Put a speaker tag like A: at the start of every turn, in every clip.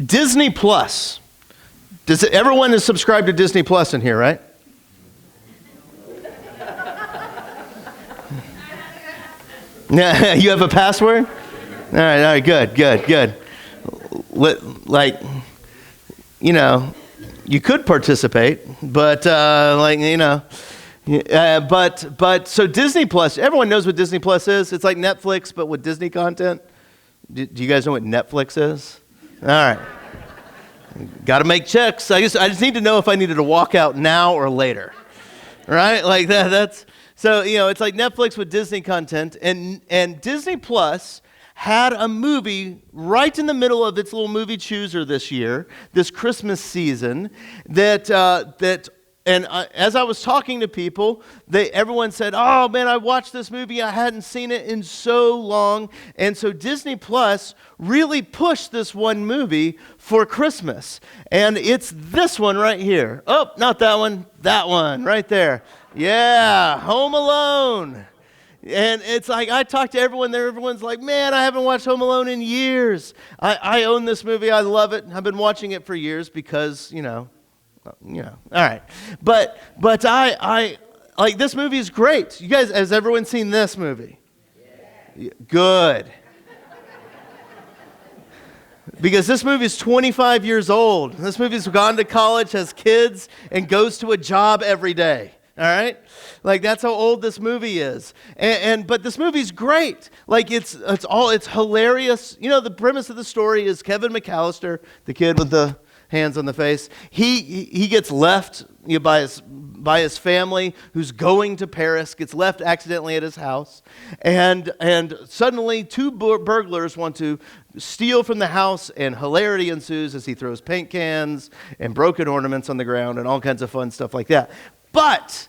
A: Disney Plus. Everyone is subscribed to Disney Plus in here, right? You have a password? All right, good. You could participate, but so Disney Plus, everyone knows what Disney Plus is. It's like Netflix, but with Disney content. Do you guys know what Netflix is? All right. Got to make checks. I just need to know if I needed to walk out now or later, right? Like that's so it's like Netflix with Disney content, and Disney Plus had a movie right in the middle of its little movie chooser this year, this Christmas season, as I was talking to people, everyone said, "Oh man, I watched this movie. I hadn't seen it in so long." And so Disney Plus really pushed this one movie for Christmas. And it's this one right here. Oh, not that one right there. Yeah, Home Alone. And it's like, I talked to everyone there. Everyone's like, "Man, I haven't watched Home Alone in years. I own this movie. I love it. I've been watching it for years because, all right. But I like this movie is great. You guys, has everyone seen this movie? Yeah. Good. Because this movie is 25 years old. This movie's gone to college, has kids, and goes to a job every day. All right? Like that's how old this movie is. But this movie's great. Like it's hilarious. The premise of the story is Kevin McAllister, the kid with the hands on the face. He gets left by his family, who's going to Paris, gets left accidentally at his house, and suddenly two burglars want to steal from the house, and hilarity ensues as he throws paint cans and broken ornaments on the ground and all kinds of fun stuff like that. But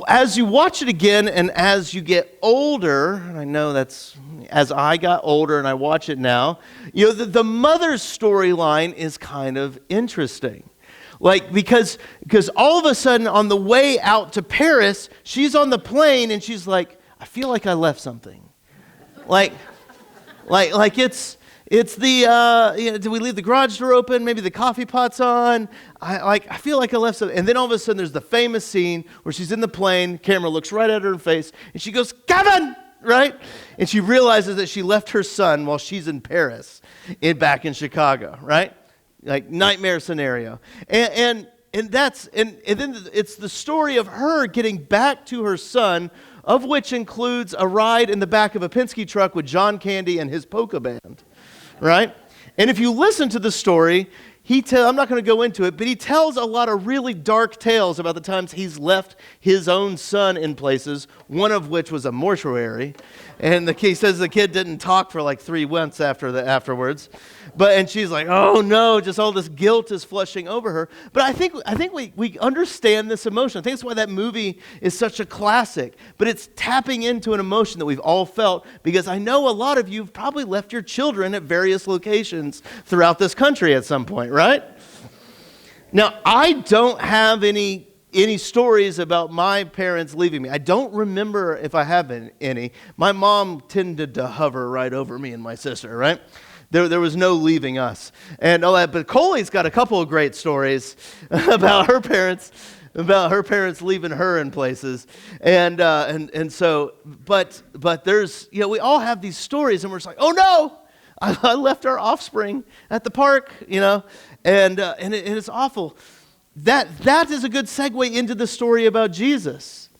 A: as you watch it again, and as you get older, and I know that's as I got older and I watch it now, the mother's storyline is kind of interesting. Like, because all of a sudden on the way out to Paris, she's on the plane and she's like, "I feel like I left something." Like it's the, did we leave the garage door open? Maybe the coffee pot's on. I feel like I left something. And then all of a sudden there's the famous scene where she's in the plane, camera looks right at her face, and she goes, "Kevin!" Right? And she realizes that she left her son while she's in Paris, back in Chicago, right? Like nightmare scenario. And then it's the story of her getting back to her son, of which includes a ride in the back of a Penske truck with John Candy and his polka band. Right? And if you listen to the story, I'm not going to go into it, but he tells a lot of really dark tales about the times he's left his own son in places, one of which was a mortuary. And he says the kid didn't talk for like 3 months afterwards. And she's like, "Oh no," just all this guilt is flushing over her. But I think we understand this emotion. I think that's why that movie is such a classic. But it's tapping into an emotion that we've all felt, because I know a lot of you have probably left your children at various locations throughout this country at some point, right? Now, I don't have any stories about my parents leaving me. I don't remember if I have any. My mom tended to hover right over me and my sister, right? There was no leaving us. And all that. But Coley's got a couple of great stories about her parents leaving her in places. And so, but there's, we all have these stories, and we're just like, "Oh no, I left our offspring at the park," and it's awful. That is a good segue into the story about Jesus.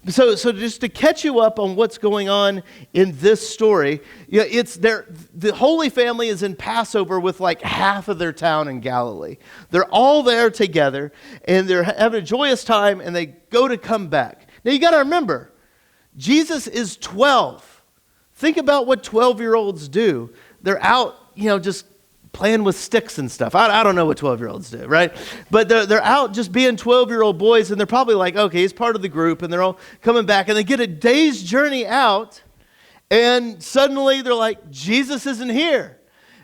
A: So just to catch you up on what's going on in this story, it's there. The Holy Family is in Passover with like half of their town in Galilee. They're all there together, and they're having a joyous time, and they go to come back. Now you got to remember, Jesus is 12. Think about what 12-year-olds do. They're out, just playing with sticks and stuff. I don't know what 12-year-olds do, right? But they're out just being 12-year-old boys, and they're probably like, okay, he's part of the group, and they're all coming back, and they get a day's journey out, and suddenly they're like, Jesus isn't here.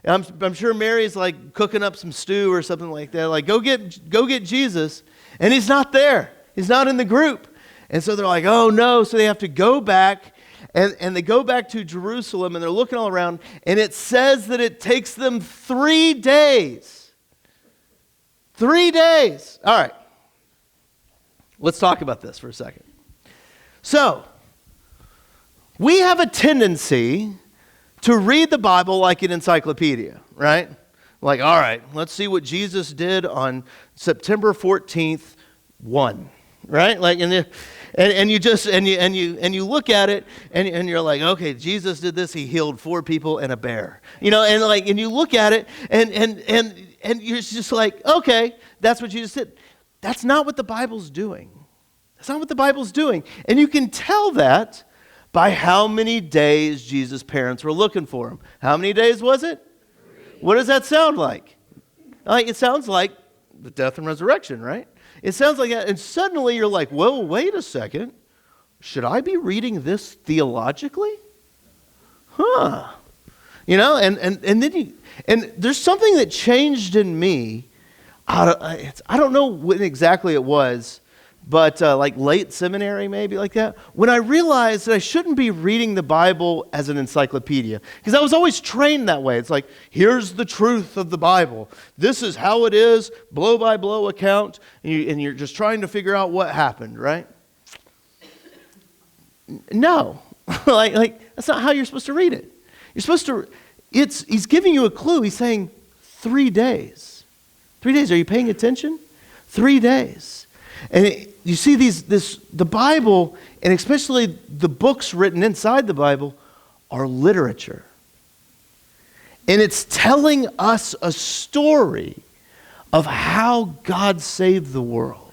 A: And I'm sure Mary's like cooking up some stew or something like that, like, go get Jesus, and he's not there. He's not in the group. And so they're like, oh no, so they have to go back and they go back to Jerusalem, and they're looking all around, and it says that it takes them 3 days. 3 days. All right. Let's talk about this for a second. So, we have a tendency to read the Bible like an encyclopedia, right? Like, all right, let's see what Jesus did on September 14th, 1, right? Like, and you look at it, and you're like, okay, Jesus did this. He healed 4 people and a bear, and you look at it, and you're just like, okay, that's what Jesus did. That's not what the Bible's doing. That's not what the Bible's doing, and you can tell that by how many days Jesus' parents were looking for him. How many days was it? 3. What does that sound like? It sounds like the death and resurrection, right? It sounds like that. And suddenly you're like, whoa, wait a second. Should I be reading this theologically? Huh. And then there's something that changed in me. I don't know when exactly it was, but like late seminary, maybe like that, when I realized that I shouldn't be reading the Bible as an encyclopedia, because I was always trained that way. It's like, here's the truth of the Bible. This is how it is, blow by blow account, and you're just trying to figure out what happened, right? No, like that's not how you're supposed to read it. You're supposed to. He's giving you a clue. He's saying 3 days. 3 days. Are you paying attention? 3 days. And you see the Bible, and especially the books written inside the Bible, are literature. And it's telling us a story of how God saved the world.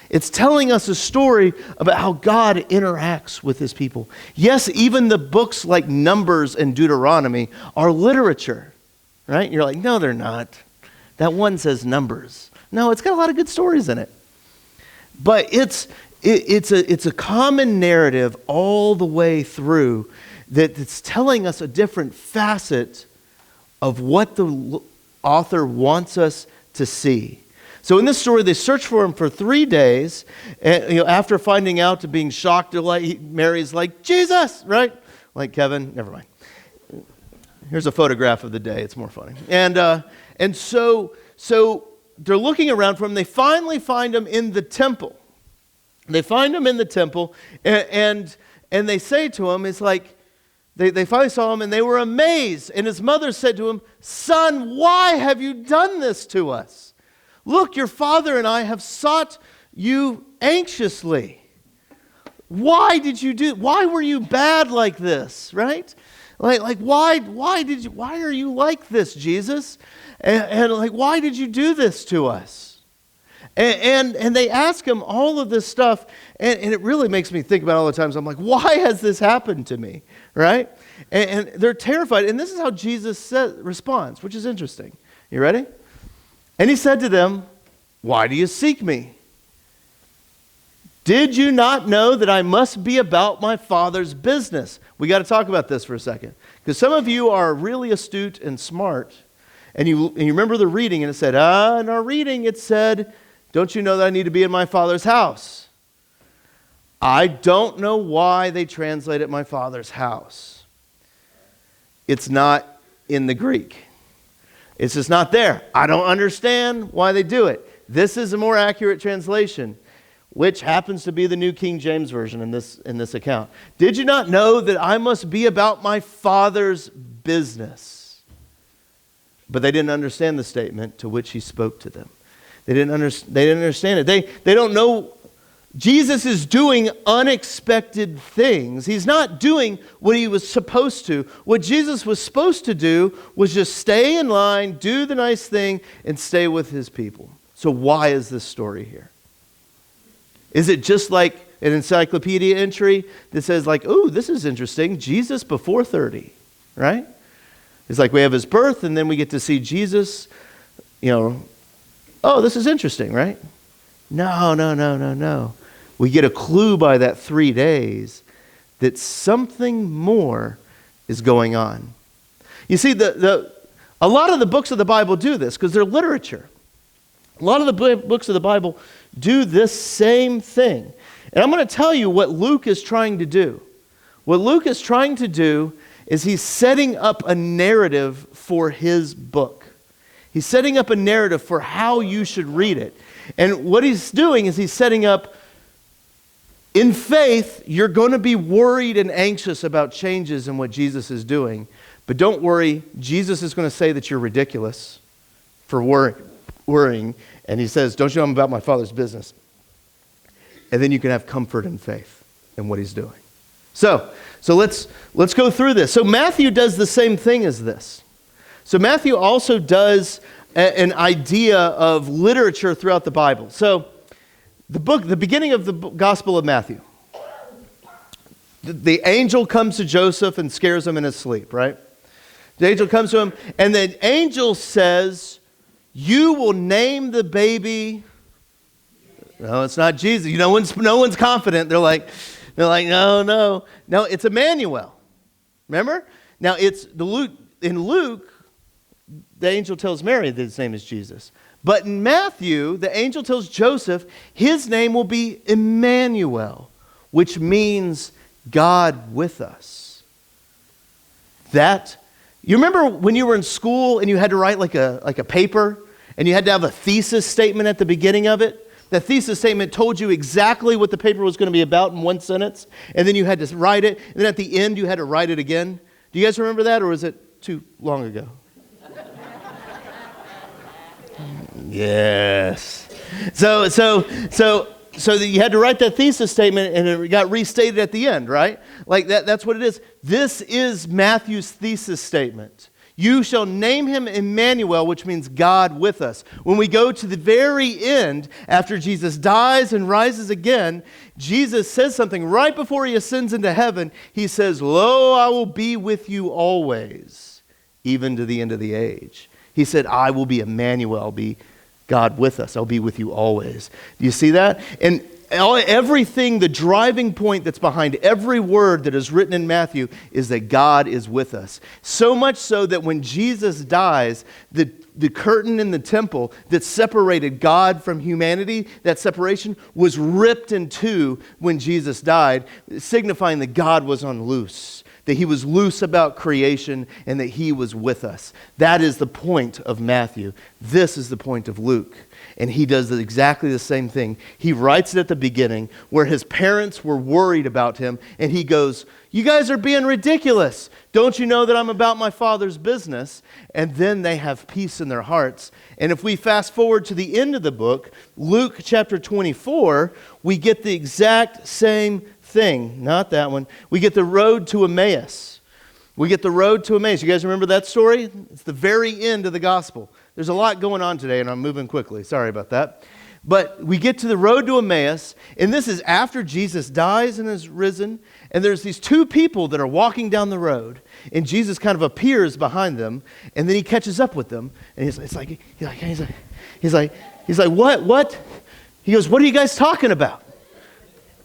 A: It's telling us a story about how God interacts with his people. Yes, even the books like Numbers and Deuteronomy are literature, right? You're like, no, they're not. That one says Numbers. No, it's got a lot of good stories in it. But it's a common narrative all the way through that's telling us a different facet of what the author wants us to see. So in this story, they search for him for 3 days, and after finding out, to being shocked, Mary's like, Jesus, right? Like Kevin, never mind. Here's a photograph of the day. It's more funny. And so they're looking around for him. They finally find him in the temple. They find him in the temple, and they say to him, it's like, they finally saw him, and they were amazed. And his mother said to him, Son, why have you done this to us? Look, your father and I have sought you anxiously. Why were you bad like this, right? Like why are you like this, Jesus? And like, why did you do this to us? And they ask him all of this stuff, and it really makes me think about all the times I'm like, why has this happened to me, right? And they're terrified. And this is how Jesus responds, which is interesting. You ready? And he said to them, why do you seek me? Did you not know that I must be about my Father's business? We got to talk about this for a second, because some of you are really astute and smart, and you remember the reading, and it said, in our reading it said, don't you know that I need to be in my Father's house? I don't know why they translate it my Father's house. It's not in the Greek. It's just not there. I don't understand why they do it. This is a more accurate translation, which happens to be the New King James Version in this account. Did you not know that I must be about my Father's business? But they didn't understand the statement to which he spoke to them. They didn't understand it. They don't know. Jesus is doing unexpected things. He's not doing what he was supposed to. What Jesus was supposed to do was just stay in line, do the nice thing, and stay with his people. So why is this story here? Is it just like an encyclopedia entry that says like, oh, this is interesting, Jesus before 30, right? It's like we have his birth, and then we get to see Jesus, oh, this is interesting, right? No. We get a clue by that 3 days that something more is going on. You see, a lot of the books of the Bible do this because they're literature. A lot of the books of the Bible do this same thing. And I'm going to tell you what Luke is trying to do. What Luke is trying to do is he's setting up a narrative for his book. He's setting up a narrative for how you should read it. And what he's doing is he's setting up, in faith, you're going to be worried and anxious about changes in what Jesus is doing. But don't worry, Jesus is going to say that you're ridiculous for worrying. And he says, don't you know I'm about my Father's business? And then you can have comfort and faith in what he's doing. So let's go through this. So Matthew does the same thing as this. So Matthew also does an idea of literature throughout the Bible. So the beginning of the Gospel of Matthew, the angel comes to Joseph and scares him in his sleep, right? The angel comes to him, and the angel says, you will name the baby. No, it's not Jesus. No one's confident. They're like, no, it's Emmanuel. Remember? Now in Luke, the angel tells Mary that his name is Jesus. But in Matthew, the angel tells Joseph his name will be Emmanuel, which means God with us. You remember when you were in school and you had to write like a paper and you had to have a thesis statement at the beginning of it? The thesis statement told you exactly what the paper was going to be about in one sentence, and then you had to write it, and then at the end you had to write it again. Do you guys remember that, or is it too long ago? Yes. So that you had to write that thesis statement, and it got restated at the end, right? Like that's what it is. This is Matthew's thesis statement. You shall name him Emmanuel, which means God with us. When we go to the very end, after Jesus dies and rises again, Jesus says something right before he ascends into heaven. He says, lo, I will be with you always, even to the end of the age. He said, I will be Emmanuel, I'll be God with us. I'll be with you always. Do you see that? And everything, the driving point that's behind every word that is written in Matthew is that God is with us. So much so that when Jesus dies, the curtain in the temple that separated God from humanity, that separation was ripped in two when Jesus died, signifying that God was on loose, that he was loose about creation and that he was with us. That is the point of Matthew. This is the point of Luke. And he does exactly the same thing. He writes it at the beginning where his parents were worried about him. And he goes, you guys are being ridiculous. Don't you know that I'm about my Father's business? And then they have peace in their hearts. And if we fast forward to the end of the book, Luke chapter 24, we get the exact same thing. Not that one. We get the road to Emmaus. We get the road to Emmaus. You guys remember that story? It's the very end of the gospel. There's a lot going on today, and I'm moving quickly. Sorry about that. But we get to the road to Emmaus, and this is after Jesus dies and is risen, and there's these two people that are walking down the road, and Jesus kind of appears behind them, and then he catches up with them, and he's like, what? He goes, what are you guys talking about?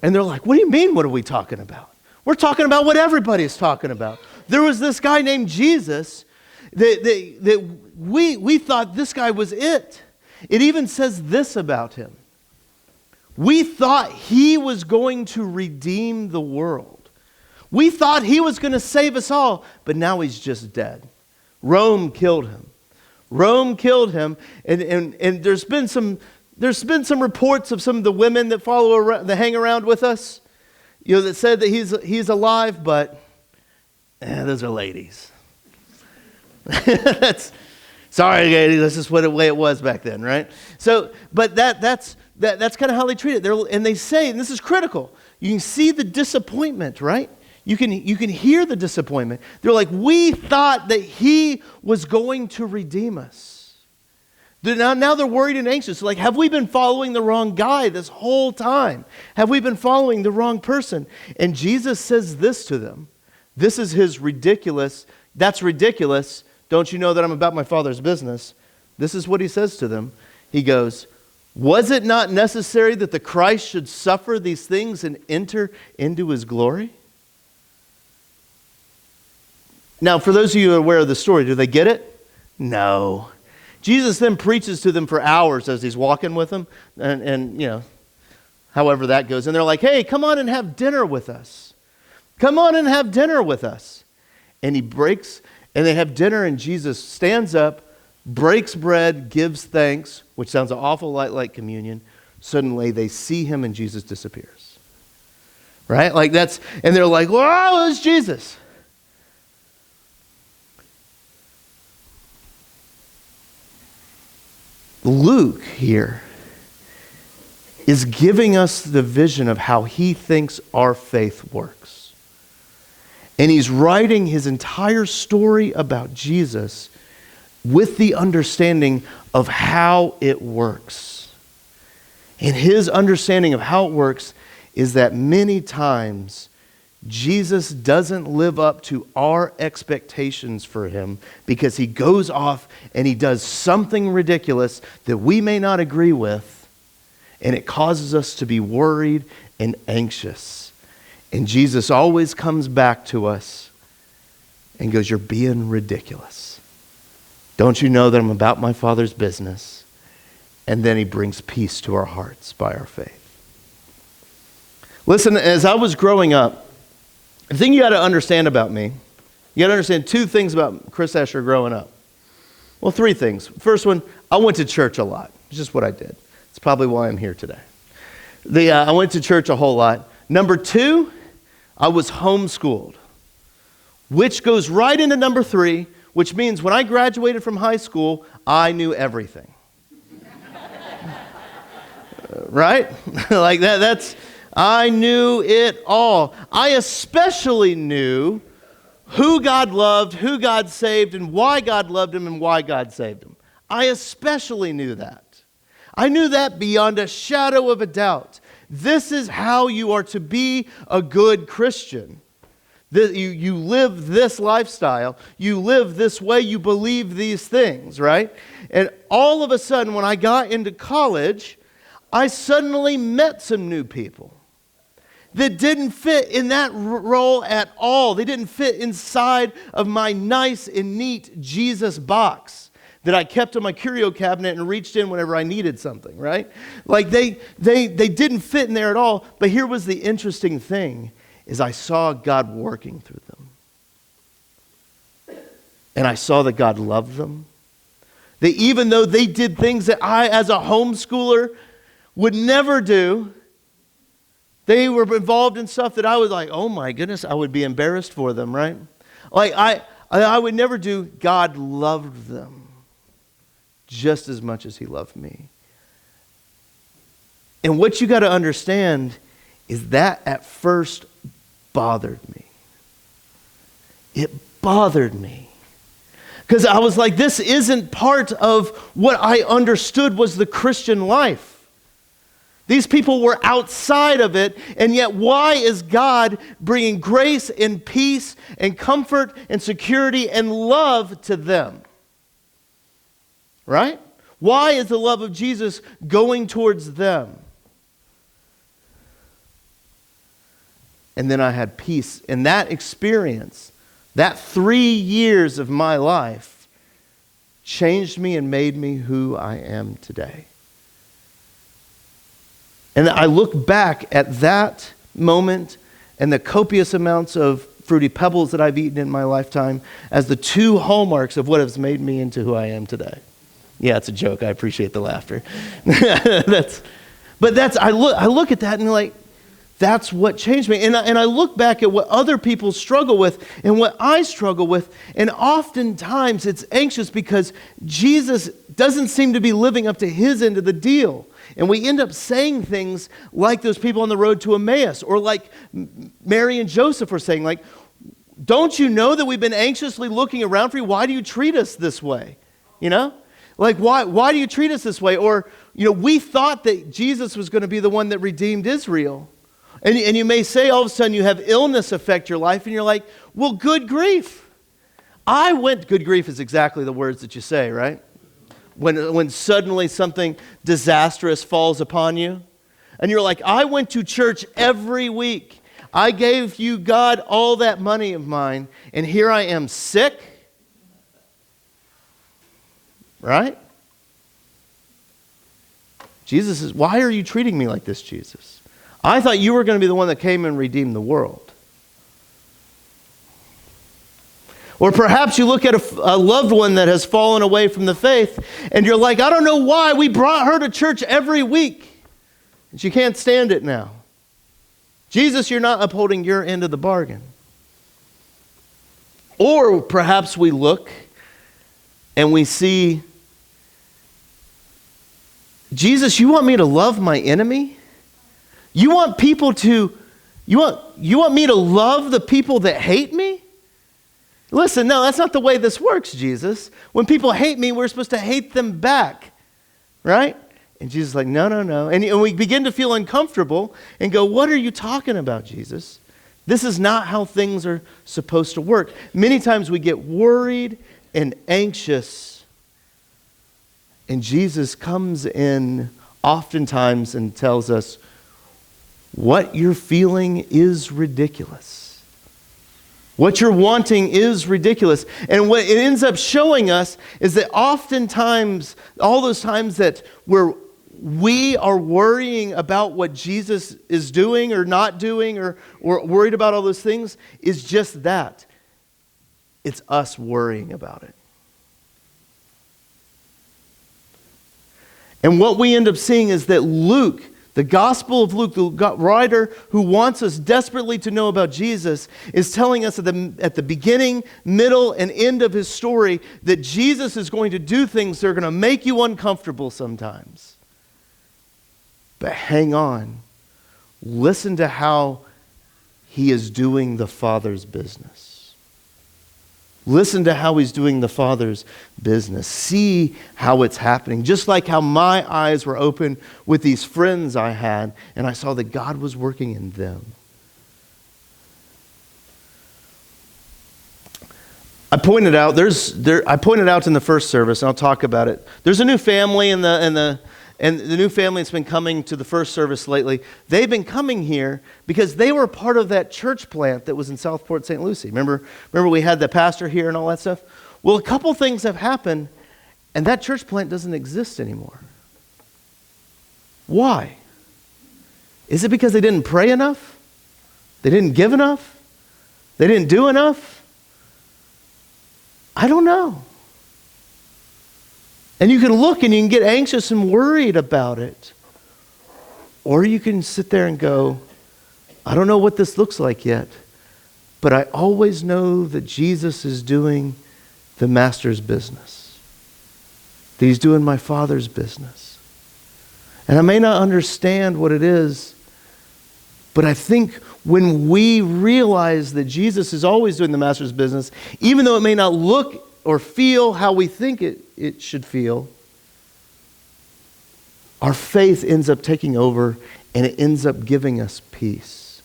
A: And they're like, what do you mean, what are we talking about? We're talking about what everybody's talking about. There was this guy named Jesus that we thought this guy was it. It even says this about him. We thought he was going to redeem the world. We thought he was going to save us all, but now he's just dead. Rome killed him. And there's been some reports of some of the women that that hang around with us, that said that he's alive, but those are ladies. Sorry, ladies, that's just the way it was back then, right? So, but that's kind of how they treat it. And they say, and this is critical, you can see the disappointment, right? You can hear the disappointment. They're like, we thought that he was going to redeem us. Now they're worried and anxious. Like, have we been following the wrong guy this whole time? Have we been following the wrong person? And Jesus says this to them. This is his ridiculous. That's ridiculous. Don't you know that I'm about my Father's business? This is what he says to them. He goes, was it not necessary that the Christ should suffer these things and enter into his glory? Now, for those of you who are aware of the story, do they get it? No. Jesus then preaches to them for hours as he's walking with them, and however that goes. And they're like, hey, come on and have dinner with us. Come on and have dinner with us. And and they have dinner, and Jesus stands up, breaks bread, gives thanks, which sounds an awful lot like communion. Suddenly they see him and Jesus disappears. Right? And they're like, whoa, it's Jesus. Luke here is giving us the vision of how he thinks our faith works. And he's writing his entire story about Jesus with the understanding of how it works. And his understanding of how it works is that many times Jesus doesn't live up to our expectations for him because he goes off and he does something ridiculous that we may not agree with, and it causes us to be worried and anxious. And Jesus always comes back to us and goes, you're being ridiculous. Don't you know that I'm about my Father's business? And then he brings peace to our hearts by our faith. Listen, as I was growing up, the thing you got to understand about me, you got to understand two things about Chris Escher growing up. Well, three things. First one, I went to church a lot. It's just what I did. It's probably why I'm here today. I went to church a whole lot. Number two, I was homeschooled, which goes right into number three, which means when I graduated from high school, I knew everything. Right? Like that's I knew it all. I especially knew who God loved, who God saved, and why God loved him and why God saved him. I especially knew that. I knew that beyond a shadow of a doubt. This is how you are to be a good Christian. You live this lifestyle. You live this way. You believe these things, right? And all of a sudden, when I got into college, I suddenly met some new people that didn't fit in that role at all. They didn't fit inside of my nice and neat Jesus box that I kept in my curio cabinet and reached in whenever I needed something, right? Like they didn't fit in there at all. But here was the interesting thing, is I saw God working through them. And I saw that God loved them. That even though they did things that I, as a homeschooler, would never do, they were involved in stuff that I was like, oh my goodness, I would be embarrassed for them, right? Like I would never do. God loved them just as much as he loved me. And what you got to understand is that at first bothered me. It bothered me. Because I was like, this isn't part of what I understood was the Christian life. These people were outside of it, and yet why is God bringing grace and peace and comfort and security and love to them? Right? Why is the love of Jesus going towards them? And then I had peace. And that experience, that 3 years of my life, changed me and made me who I am today. And I look back at that moment and the copious amounts of Fruity Pebbles that I've eaten in my lifetime as the two hallmarks of what has made me into who I am today. Yeah, it's a joke. I appreciate the laughter. I look at that and like, that's what changed me. And I look back at what other people struggle with and what I struggle with. And oftentimes it's anxious because Jesus doesn't seem to be living up to his end of the deal. And we end up saying things like those people on the road to Emmaus, or like Mary and Joseph were saying, like, don't you know that we've been anxiously looking around for you? Why do you treat us this way? You know? Like, why do you treat us this way? Or, we thought that Jesus was going to be the one that redeemed Israel. And you may say all of a sudden you have illness affect your life, and you're like, well, good grief. Good grief is exactly the words that you say, right? When suddenly something disastrous falls upon you. And you're like, I went to church every week. I gave you, God, all that money of mine, and here I am sick. Right? Jesus says, why are you treating me like this, Jesus? I thought you were going to be the one that came and redeemed the world. Or perhaps you look at a loved one that has fallen away from the faith, and you're like, I don't know why we brought her to church every week, and she can't stand it now. Jesus, you're not upholding your end of the bargain. Or perhaps we look and we see, Jesus, you want me to love my enemy? You want people to, you want me to love the people that hate me? Listen, no, that's not the way this works, Jesus. When people hate me, we're supposed to hate them back, right? And Jesus is like, no. And we begin to feel uncomfortable and go, what are you talking about, Jesus? This is not how things are supposed to work. Many times we get worried and anxious, and Jesus comes in oftentimes and tells us, what you're feeling is ridiculous. What you're wanting is ridiculous. And what it ends up showing us is that oftentimes, all those times that we are worrying about what Jesus is doing or not doing, or worried about all those things, is just that. It's us worrying about it. And what we end up seeing is that Luke, the Gospel of Luke, the writer who wants us desperately to know about Jesus, is telling us at the beginning, middle, and end of his story that Jesus is going to do things that are going to make you uncomfortable sometimes. But hang on. Listen to how he is doing the Father's business. Listen to how he's doing the Father's business. See how it's happening. Just like how my eyes were open with these friends I had, and I saw that God was working in them. I pointed out in the first service, and I'll talk about it. There's a new family and the new family that's been coming to the first service lately. They've been coming here because they were part of that church plant that was in Southport, St. Lucie. Remember we had the pastor here and all that stuff? Well, a couple things have happened, and that church plant doesn't exist anymore. Why? Is it because they didn't pray enough? They didn't give enough? They didn't do enough? I don't know. And you can look and you can get anxious and worried about it. Or you can sit there and go, I don't know what this looks like yet, but I always know that Jesus is doing the Master's business. That he's doing my Father's business. And I may not understand what it is, but I think when we realize that Jesus is always doing the Master's business, even though it may not look or feel how we think it should feel, our faith ends up taking over and it ends up giving us peace.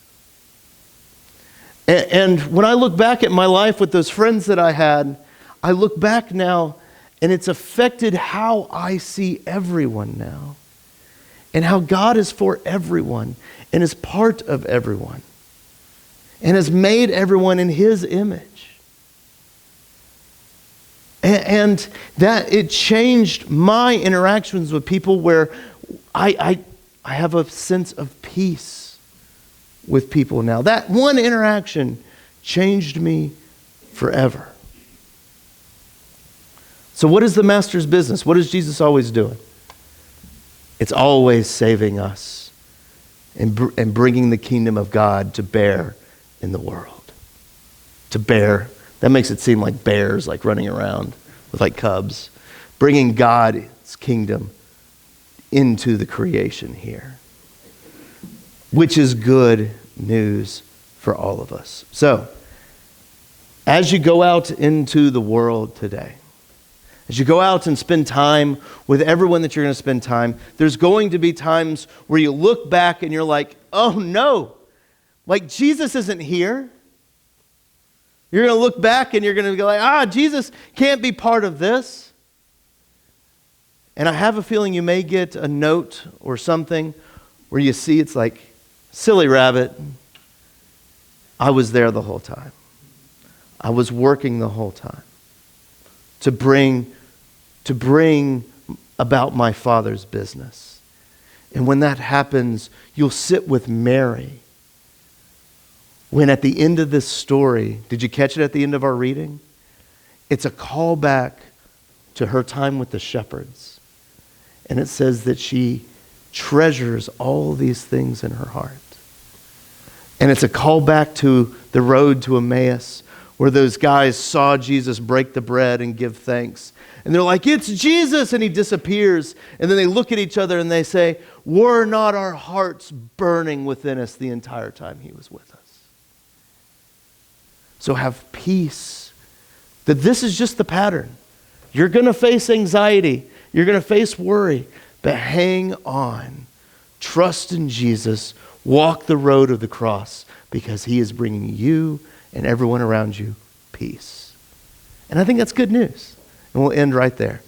A: And when I look back at my life with those friends that I had, I look back now and it's affected how I see everyone now. And how God is for everyone and is part of everyone. And has made everyone in his image. And that it changed my interactions with people where I have a sense of peace with people now. That one interaction changed me forever. So what is the Master's business? What is Jesus always doing? It's always saving us and bringing the kingdom of God to bear in the world. To bear. That makes it seem like bears, like running around with like cubs. Bringing God's kingdom into the creation here. Which is good news for all of us. So, as you go out into the world today, as you go out and spend time with everyone that you're going to spend time, there's going to be times where you look back and you're like, oh no, like Jesus isn't here. You're going to look back and you're going to go like, Jesus can't be part of this. And I have a feeling you may get a note or something where you see it's like, silly rabbit, I was there the whole time. I was working the whole time to bring about my Father's business. And when that happens, you'll sit with Mary. When at the end of this story, did you catch it at the end of our reading? It's a callback to her time with the shepherds. And it says that she treasures all these things in her heart. And it's a callback to the road to Emmaus, where those guys saw Jesus break the bread and give thanks. And they're like, it's Jesus, and he disappears. And then they look at each other and they say, were not our hearts burning within us the entire time he was with us? So have peace that this is just the pattern. You're going to face anxiety. You're going to face worry. But hang on. Trust in Jesus. Walk the road of the cross because he is bringing you and everyone around you peace. And I think that's good news. And we'll end right there.